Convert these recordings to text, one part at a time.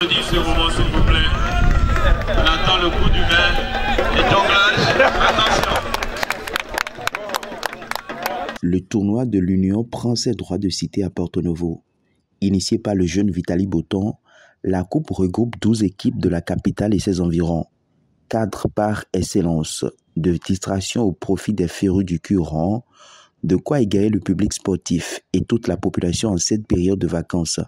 Ce moment, s'il vous plaît. On attend le coup du vin et jonglage. Attention. Le tournoi de l'Union prend ses droits de cité à Porto Novo. Initié par le jeune Vitaly Botton, la coupe regroupe 12 équipes de la capitale et ses environs. Cadre par excellence, de distraction au profit des férus du cul-rond, de quoi égayer le public sportif et toute la population en cette période de vacances.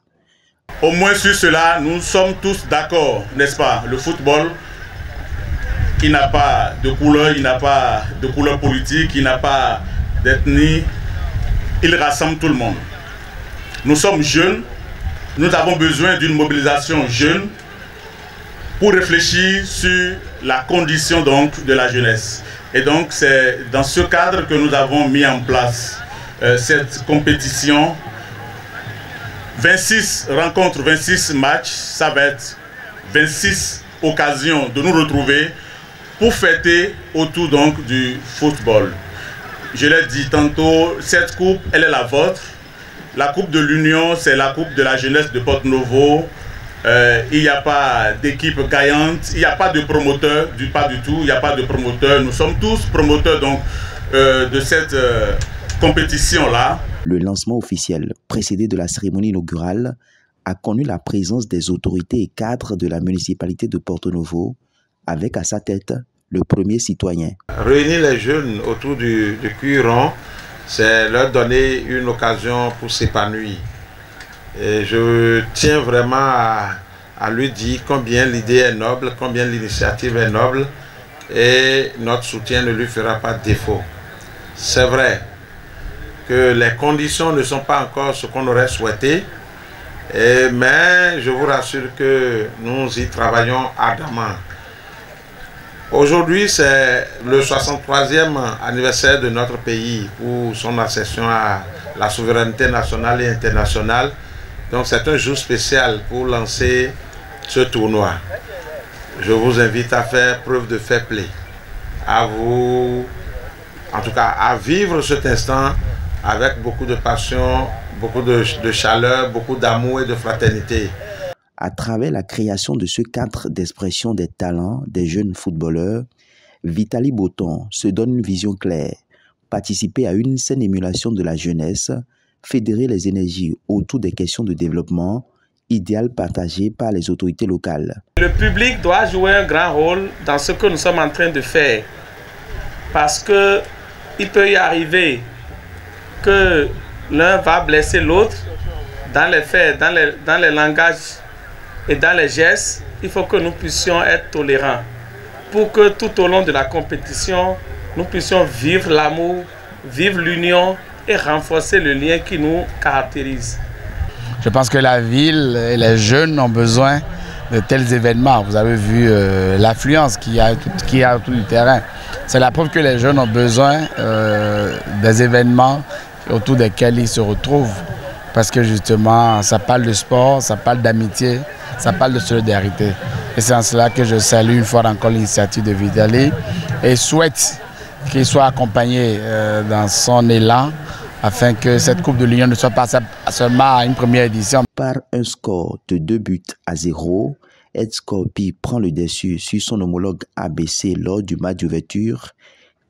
Au moins sur cela, nous sommes tous d'accord, n'est-ce pas? Le football, il n'a pas de couleur, il n'a pas de couleur politique, il n'a pas d'ethnie, il rassemble tout le monde. Nous sommes jeunes, nous avons besoin d'une mobilisation jeune pour réfléchir sur la condition donc de la jeunesse. Et donc c'est dans ce cadre que nous avons mis en place cette compétition. 26 rencontres, 26 matchs, ça va être 26 occasions de nous retrouver pour fêter autour donc du football. Je l'ai dit tantôt, cette coupe, elle est la vôtre. La coupe de l'Union, c'est la coupe de la jeunesse de Porto Novo. Il n'y a pas d'équipe gagnante, il n'y a pas de promoteur, pas du tout, il n'y a pas de promoteur. Nous sommes tous promoteurs donc de cette compétition-là. Le lancement officiel, précédé de la cérémonie inaugurale, a connu la présence des autorités et cadres de la municipalité de Porto Novo, avec à sa tête le premier citoyen. Réunir les jeunes autour du cul-rond, c'est leur donner une occasion pour s'épanouir. Et je tiens vraiment à lui dire combien l'idée est noble, combien l'initiative est noble, et notre soutien ne lui fera pas défaut. C'est vrai que les conditions ne sont pas encore ce qu'on aurait souhaité, mais je vous rassure que nous y travaillons ardemment. Aujourd'hui, c'est le 63e anniversaire de notre pays pour son accession à la souveraineté nationale et internationale. Donc c'est un jour spécial pour lancer ce tournoi. Je vous invite à faire preuve de fair play, à vous, en tout cas, à vivre cet instant avec beaucoup de passion, beaucoup de chaleur, beaucoup d'amour et de fraternité. À travers la création de ce cadre d'expression des talents des jeunes footballeurs, Vitaly Botton se donne une vision claire, participer à une saine émulation de la jeunesse, fédérer les énergies autour des questions de développement, idéal partagé par les autorités locales. Le public doit jouer un grand rôle dans ce que nous sommes en train de faire, parce qu'il peut y arriver que l'un va blesser l'autre dans les faits, dans les langages et dans les gestes. Il faut que nous puissions être tolérants pour que tout au long de la compétition, nous puissions vivre l'amour, vivre l'union et renforcer le lien qui nous caractérise. Je pense que la ville et les jeunes ont besoin de tels événements. Vous avez vu l'affluence qu'il y a autour du terrain. C'est la preuve que les jeunes ont besoin des événements autour desquels ils se retrouvent. Parce que justement, ça parle de sport, ça parle d'amitié, ça parle de solidarité. Et c'est en cela que je salue une fois encore l'initiative de Vitaly et souhaite qu'il soit accompagné dans son élan afin que cette Coupe de l'Union ne soit pas seulement à une première édition. Par un score de 2-0, Ed Scorpi prend le dessus sur son homologue ABC lors du match d'ouverture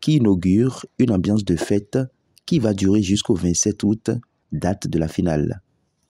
qui inaugure une ambiance de fête qui va durer jusqu'au 27 août, date de la finale.